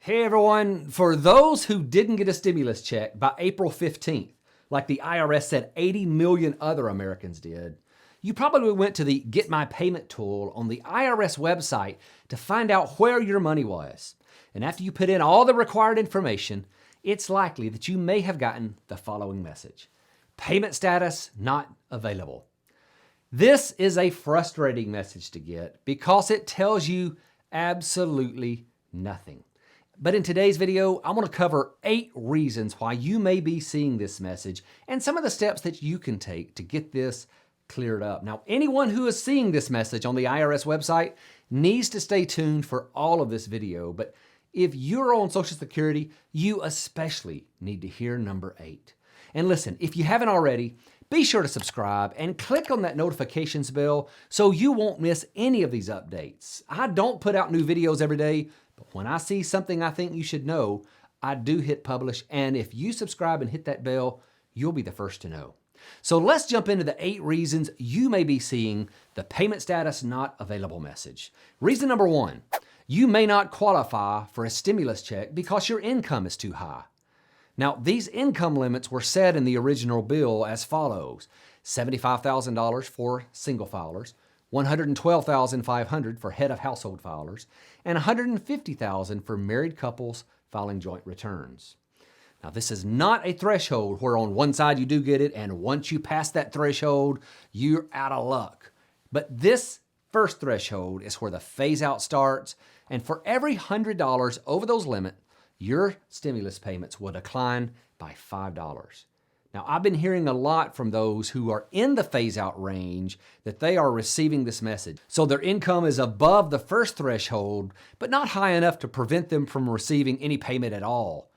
Hey everyone, for those who didn't get a stimulus check by April 15th, like the IRS said 80 million other Americans did, you probably went to the Get My Payment tool on the IRS website to find out where your money was. And after you put in all the required information, it's likely that you may have gotten the following message: payment status not available. This is a frustrating message to get because it tells you absolutely nothing. But in today's video, I want to cover 8 reasons why you may be seeing this message and some of the steps that you can take to get this cleared up. Now, anyone who is seeing this message on the IRS website needs to stay tuned for all of this video. But if you're on Social Security, you especially need to hear number 8. And listen, if you haven't already, be sure to subscribe and click on that notifications bell so you won't miss any of these updates. I don't put out new videos every day, but when I see something I think you should know, I do hit publish. And if you subscribe and hit that bell, you'll be the first to know. So let's jump into the 8 reasons you may be seeing the payment status not available message. Reason number 1, you may not qualify for a stimulus check because your income is too high. Now, these income limits were set in the original bill as follows: $75,000 for single filers, $112,500 for head of household filers, and $150,000 for married couples filing joint returns. Now, this is not a threshold where on one side you do get it, and once you pass that threshold, you're out of luck. But this first threshold is where the phase out starts, and for every $100 over those limits, your stimulus payments will decline by $5. Now, I've been hearing a lot from those who are in the phase-out range that they are receiving this message. So their income is above the first threshold, but not high enough to prevent them from receiving any payment at all.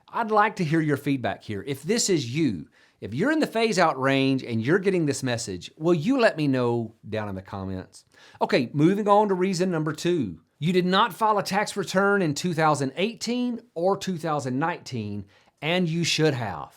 I'd like to hear your feedback here. If this is you, if you're in the phase-out range and you're getting this message, will you let me know down in the comments? Okay, moving on to reason number 2. You did not file a tax return in 2018 or 2019, and you should have.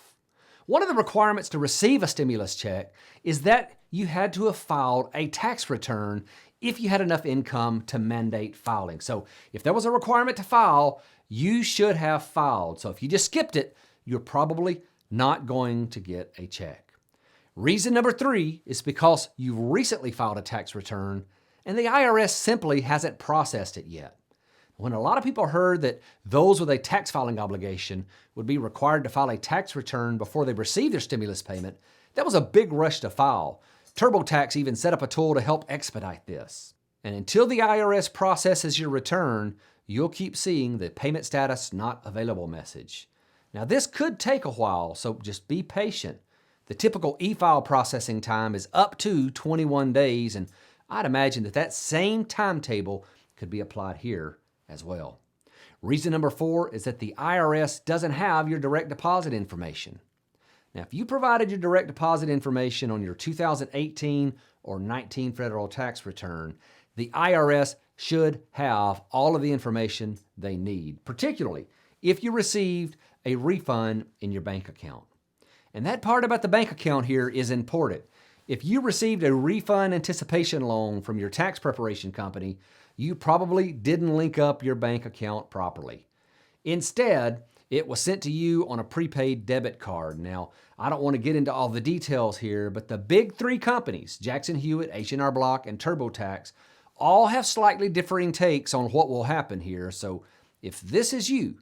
One of the requirements to receive a stimulus check is that you had to have filed a tax return if you had enough income to mandate filing. So if there was a requirement to file, you should have filed. So if you just skipped it, you're probably not going to get a check. Reason number 3 is because you've recently filed a tax return and the IRS simply hasn't processed it yet. When a lot of people heard that those with a tax filing obligation would be required to file a tax return before they receive their stimulus payment, that was a big rush to file. TurboTax even set up a tool to help expedite this. And until the IRS processes your return, you'll keep seeing the payment status not available message. Now, this could take a while, so just be patient. The typical e-file processing time is up to 21 days, and I'd imagine that same timetable could be applied here as well. Reason number 4 is that the IRS doesn't have your direct deposit information. Now, if you provided your direct deposit information on your 2018 or 19 federal tax return, the IRS should have all of the information they need, particularly if you received a refund in your bank account. And that part about the bank account here is important. If you received a refund anticipation loan from your tax preparation company, you probably didn't link up your bank account properly. Instead, it was sent to you on a prepaid debit card. Now, I don't want to get into all the details here, but the big 3 companies, Jackson Hewitt, H&R Block, and TurboTax, all have slightly differing takes on what will happen here. So if this is you,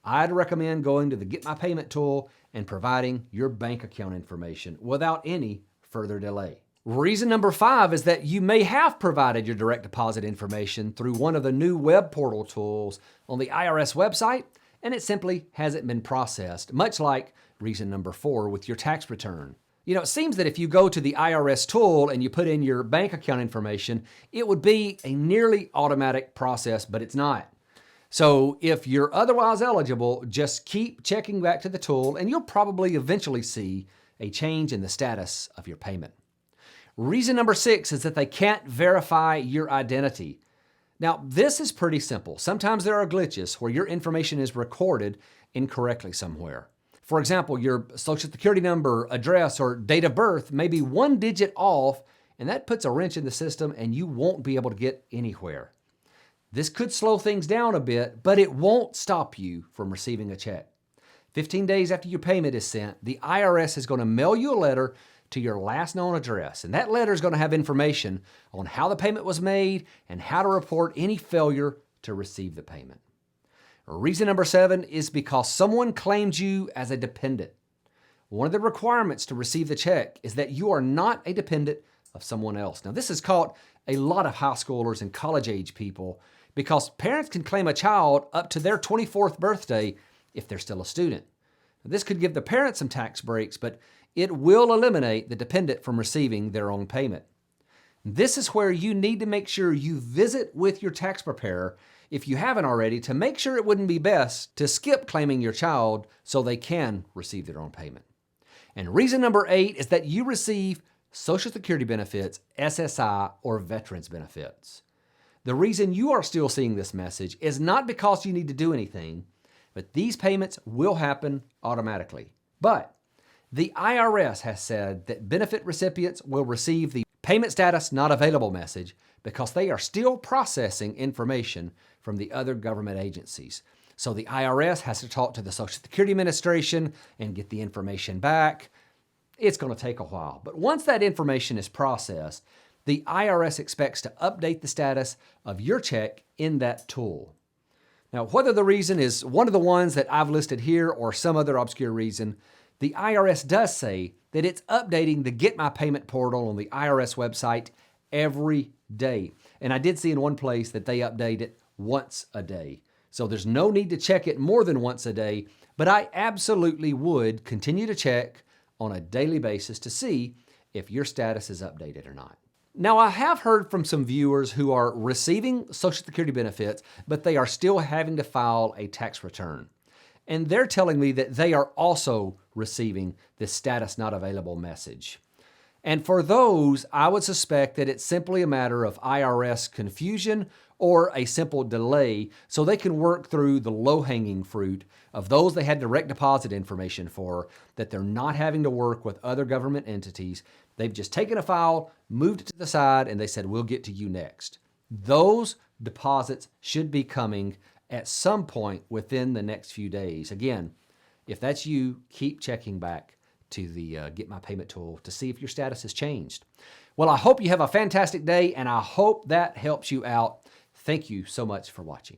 I'd recommend going to the Get My Payment tool and providing your bank account information without any further delay. Reason number 5 is that you may have provided your direct deposit information through one of the new web portal tools on the IRS website, and it simply hasn't been processed, much like reason number 4 with your tax return. You know, it seems that if you go to the IRS tool and you put in your bank account information, it would be a nearly automatic process, but it's not. So if you're otherwise eligible, just keep checking back to the tool and you'll probably eventually see a change in the status of your payment. Reason number 6 is that they can't verify your identity. Now, this is pretty simple. Sometimes there are glitches where your information is recorded incorrectly somewhere. For example, your Social Security number, address, or date of birth may be 1 digit off, and that puts a wrench in the system and you won't be able to get anywhere. This could slow things down a bit, but it won't stop you from receiving a check. 15 days after your payment is sent, the IRS is going to mail you a letter to your last known address. And that letter is going to have information on how the payment was made and how to report any failure to receive the payment. Reason number 7 is because someone claimed you as a dependent. One of the requirements to receive the check is that you are not a dependent of someone else. Now, this has caught a lot of high schoolers and college-age people because parents can claim a child up to their 24th birthday if they're still a student. Now, this could give the parents some tax breaks, but it will eliminate the dependent from receiving their own payment. This is where you need to make sure you visit with your tax preparer, if you haven't already, to make sure it wouldn't be best to skip claiming your child so they can receive their own payment. And reason number 8 is that you receive Social Security benefits, SSI, or veterans benefits. The reason you are still seeing this message is not because you need to do anything, but these payments will happen automatically. But the IRS has said that benefit recipients will receive the payment status not available message because they are still processing information from the other government agencies. So the IRS has to talk to the Social Security Administration and get the information back. It's going to take a while. But once that information is processed, the IRS expects to update the status of your check in that tool. Now, whether the reason is one of the ones that I've listed here or some other obscure reason, the IRS does say that it's updating the Get My Payment portal on the IRS website every day. And I did see in one place that they update it once a day. So there's no need to check it more than once a day, but I absolutely would continue to check on a daily basis to see if your status is updated or not. Now, I have heard from some viewers who are receiving Social Security benefits, but they are still having to file a tax return. And they're telling me that they are also receiving this status not available message. And for those, I would suspect that it's simply a matter of IRS confusion or a simple delay so they can work through the low-hanging fruit of those they had direct deposit information for, that they're not having to work with other government entities. They've just taken a file, moved it to the side, and they said, we'll get to you next. Those deposits should be coming at some point within the next few days. Again, if that's you, keep checking back to the Get My Payment tool to see if your status has changed. Well, I hope you have a fantastic day, and I hope that helps you out. Thank you so much for watching.